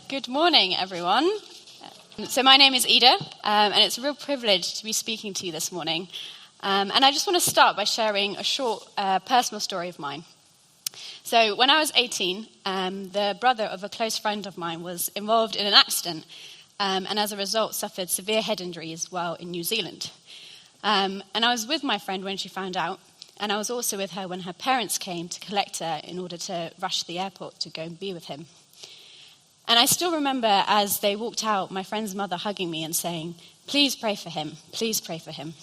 Good morning, everyone. So my name is Ida, and it's a real privilege to be speaking to you this morning. And I just want to start by sharing a short personal story of mine. So when I was 18, the brother of a close friend of mine was involved in an accident, and as a result suffered severe head injuries while in New Zealand. And I was with my friend when she found out, and I was also with her when her parents came to collect her in order to rush to the airport to go and be with him. And I still remember as they walked out, my friend's mother hugging me and saying, "Please pray for him, please pray for him."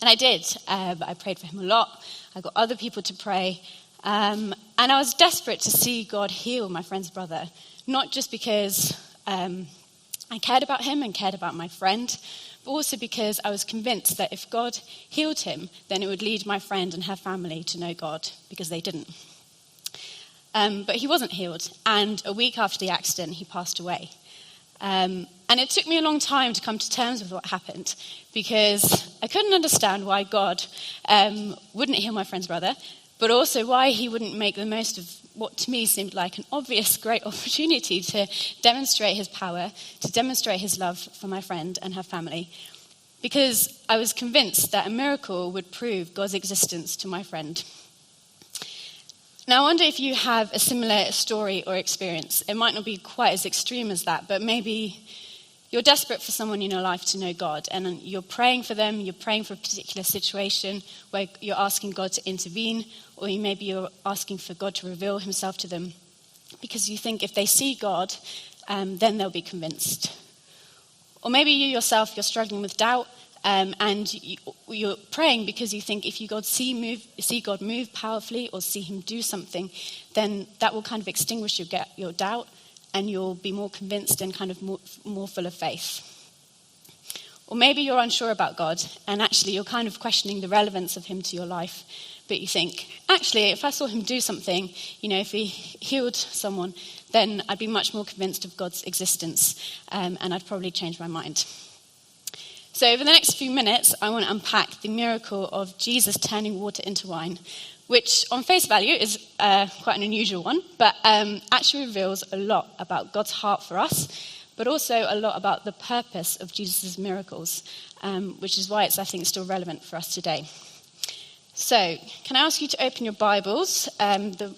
And I did. I prayed for him a lot. I got other people to pray. And I was desperate to see God heal my friend's brother, not just because I cared about him and cared about my friend, but also because I was convinced that if God healed him, then it would lead my friend and her family to know God, because they didn't. But he wasn't healed, and a week after the accident, he passed away. And it took me a long time to come to terms with what happened, because I couldn't understand why God wouldn't heal my friend's brother, but also why he wouldn't make the most of what to me seemed like an obvious great opportunity to demonstrate his power, to demonstrate his love for my friend and her family, because I was convinced that a miracle would prove God's existence to my friend. Now, I wonder if you have a similar story or experience. It might not be quite as extreme as that, but maybe you're desperate for someone in your life to know God, and you're praying for them, you're praying for a particular situation where you're asking God to intervene, or maybe you're asking for God to reveal himself to them, because you think if they see God, then they'll be convinced. Or maybe you yourself, you're struggling with doubt, and you're praying because you think if you see God move powerfully or see him do something, then that will kind of extinguish your doubt, and you'll be more convinced and kind of more full of faith. Or maybe you're unsure about God, and actually you're kind of questioning the relevance of him to your life, but you think, actually, if I saw him do something, if he healed someone, then I'd be much more convinced of God's existence, and I'd probably change my mind. So over the next few minutes, I want to unpack the miracle of Jesus turning water into wine, which on face value is quite an unusual one, but actually reveals a lot about God's heart for us, but also a lot about the purpose of Jesus' miracles, which is why it's, I think, still relevant for us today. So, can I ask you to open your Bibles? The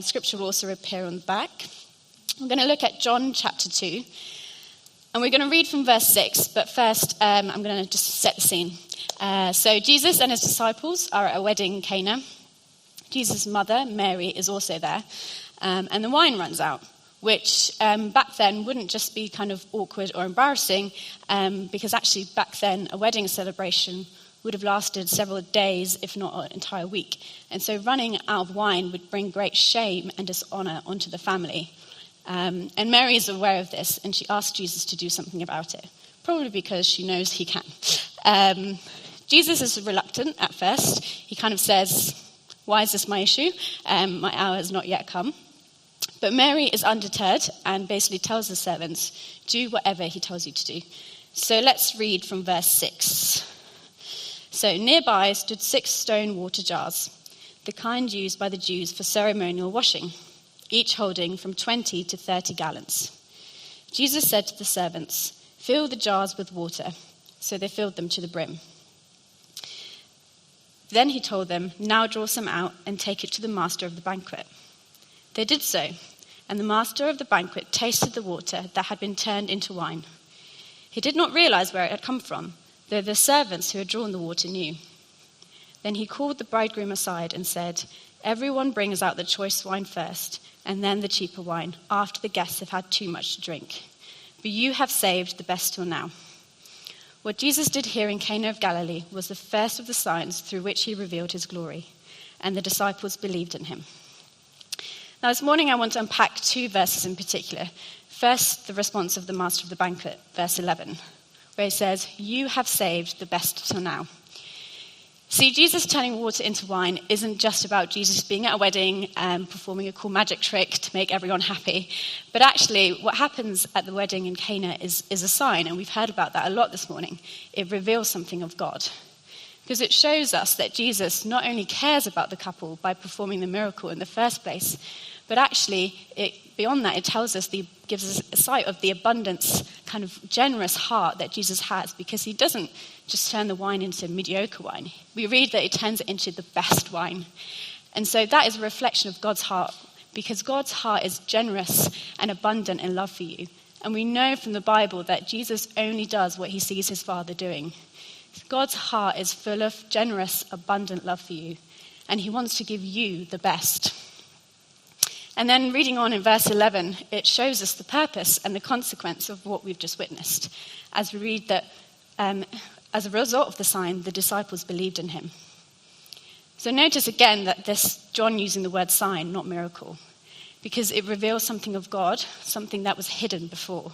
scripture will also appear on the back. We're going to look at John chapter 2. And we're going to read from verse 6, but first I'm going to just set the scene. So Jesus and his disciples are at a wedding in Cana. Jesus' mother, Mary, is also there. And the wine runs out, which back then wouldn't just be kind of awkward or embarrassing, because actually back then a wedding celebration would have lasted several days, if not an entire week. And so running out of wine would bring great shame and dishonor onto the family. And Mary is aware of this, and she asks Jesus to do something about it, probably because she knows he can. Jesus is reluctant at first. He kind of says, "Why is this my issue? My hour has not yet come." But Mary is undeterred and basically tells the servants, "Do whatever he tells you to do." So let's read from verse 6. So nearby stood 6 stone water jars, the kind used by the Jews for ceremonial washing, each holding from 20 to 30 gallons. Jesus said to the servants, "Fill the jars with water." So they filled them to the brim. Then he told them, "Now draw some out and take it to the master of the banquet." They did so, and the master of the banquet tasted the water that had been turned into wine. He did not realize where it had come from, though the servants who had drawn the water knew. Then he called the bridegroom aside and said, "Everyone brings out the choice wine first, and then the cheaper wine, after the guests have had too much to drink. But you have saved the best till now." What Jesus did here in Cana of Galilee was the first of the signs through which he revealed his glory, and the disciples believed in him. Now this morning I want to unpack 2 verses in particular. First, the response of the master of the banquet, verse 11, where he says, "You have saved the best till now." See, Jesus turning water into wine isn't just about Jesus being at a wedding and performing a cool magic trick to make everyone happy. But actually, what happens at the wedding in Cana is a sign, and we've heard about that a lot this morning. It reveals something of God. Because it shows us that Jesus not only cares about the couple by performing the miracle in the first place, but actually, beyond that, it tells us the gives us a sight of the abundance, kind of generous heart that Jesus has, because he doesn't just turn the wine into mediocre wine. We read that he turns it into the best wine. And so that is a reflection of God's heart, because God's heart is generous and abundant in love for you. And we know from the Bible that Jesus only does what he sees his Father doing. God's heart is full of generous, abundant love for you, and he wants to give you the best. And then reading on in verse 11, it shows us the purpose and the consequence of what we've just witnessed, as we read that as a result of the sign, the disciples believed in him. So notice again that this John using the word sign, not miracle, because it reveals something of God, something that was hidden before.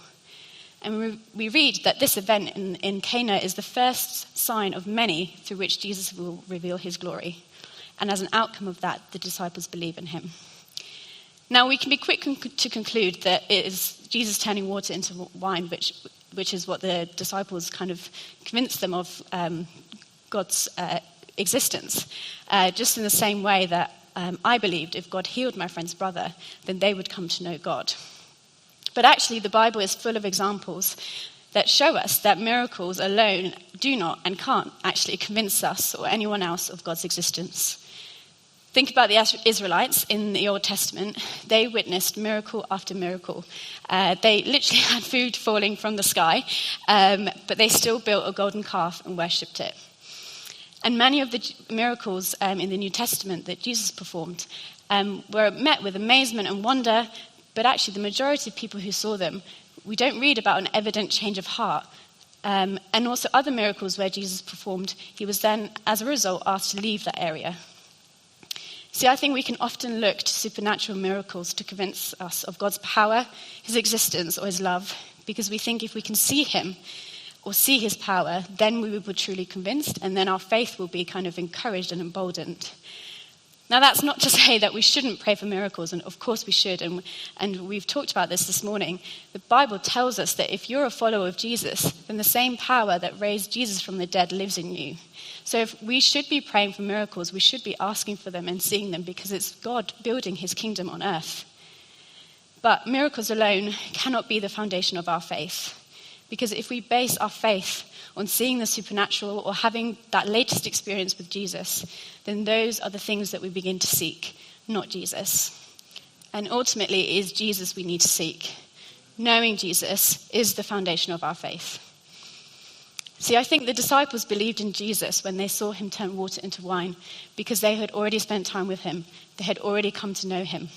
And we read that this event in Cana is the first sign of many through which Jesus will reveal his glory. And as an outcome of that, the disciples believe in him. Now, we can be quick to conclude that it is Jesus turning water into wine, which is what the disciples kind of convinced them of God's existence. Just in the same way that I believed if God healed my friend's brother, then they would come to know God. But actually, the Bible is full of examples that show us that miracles alone do not and can't actually convince us or anyone else of God's existence. Think about the Israelites in the Old Testament. They witnessed miracle after miracle. They literally had food falling from the sky, but they still built a golden calf and worshipped it. And many of the miracles in the New Testament that Jesus performed were met with amazement and wonder, but actually the majority of people who saw them, we don't read about an evident change of heart. And also other miracles where Jesus performed, he was then, as a result, asked to leave that area. See, I think we can often look to supernatural miracles to convince us of God's power, his existence, or his love, because we think if we can see him or see his power, then we will be truly convinced, and then our faith will be kind of encouraged and emboldened. Now, that's not to say that we shouldn't pray for miracles, and of course we should, and we've talked about this morning. The Bible tells us that if you're a follower of Jesus, then the same power that raised Jesus from the dead lives in you. So if we should be praying for miracles, we should be asking for them and seeing them, because it's God building his kingdom on earth. But miracles alone cannot be the foundation of our faith, because if we base our faith on seeing the supernatural or having that latest experience with Jesus, then those are the things that we begin to seek, not Jesus. And ultimately, it is Jesus we need to seek. Knowing Jesus is the foundation of our faith. See, I think the disciples believed in Jesus when they saw him turn water into wine, because they had already spent time with him. They had already come to know him.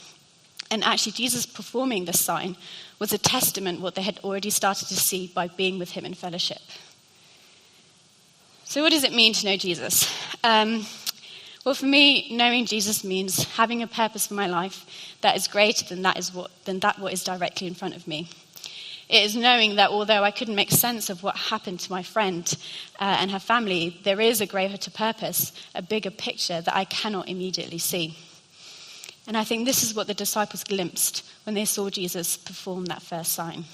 And actually, Jesus performing this sign was a testament what they had already started to see by being with him in fellowship. So what does it mean to know Jesus? Well, for me, knowing Jesus means having a purpose for my life that is greater than what is directly in front of me. It is knowing that although I couldn't make sense of what happened to my friend and her family, there is a greater purpose, a bigger picture that I cannot immediately see. And I think this is what the disciples glimpsed when they saw Jesus perform that first sign.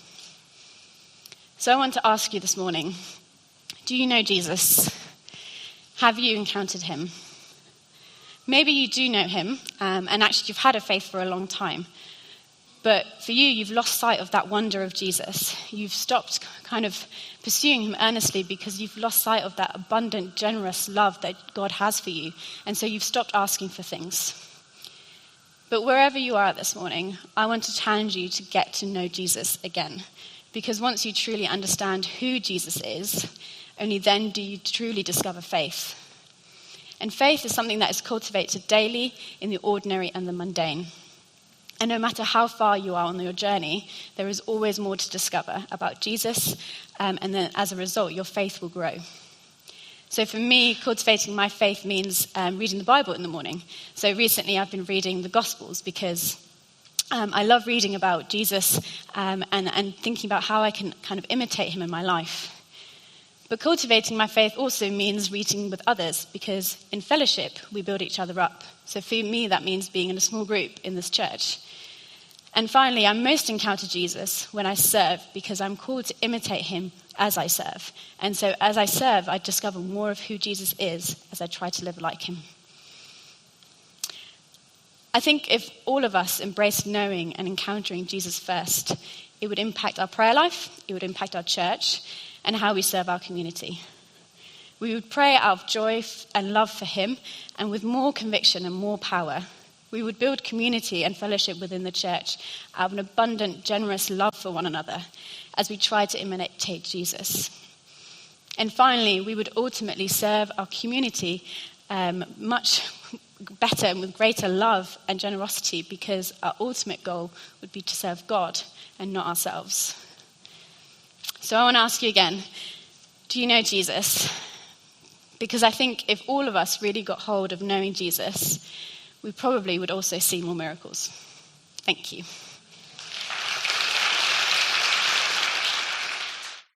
So I want to ask you this morning, do you know Jesus? Have you encountered him? Maybe you do know him, and actually you've had a faith for a long time. But for you, you've lost sight of that wonder of Jesus. You've stopped kind of pursuing him earnestly because you've lost sight of that abundant, generous love that God has for you. And so you've stopped asking for things. But wherever you are this morning, I want to challenge you to get to know Jesus again. Because once you truly understand who Jesus is, only then do you truly discover faith. And faith is something that is cultivated daily in the ordinary and the mundane. And no matter how far you are on your journey, there is always more to discover about Jesus, and then as a result, your faith will grow. So for me, cultivating my faith means reading the Bible in the morning. So recently I've been reading the Gospels because I love reading about Jesus and thinking about how I can kind of imitate him in my life. But cultivating my faith also means reading with others, because in fellowship, we build each other up. So for me, that means being in a small group in this church. And finally, I most encounter Jesus when I serve, because I'm called to imitate him as I serve. And so as I serve, I discover more of who Jesus is as I try to live like him. I think if all of us embraced knowing and encountering Jesus first, it would impact our prayer life, it would impact our church, and how we serve our community. We would pray out of joy and love for him, and with more conviction and more power. We would build community and fellowship within the church out of an abundant, generous love for one another as we try to imitate Jesus. And finally, we would ultimately serve our community much better and with greater love and generosity, because our ultimate goal would be to serve God and not ourselves. So I want to ask you again, do you know Jesus? Because I think if all of us really got hold of knowing Jesus, we probably would also see more miracles. Thank you.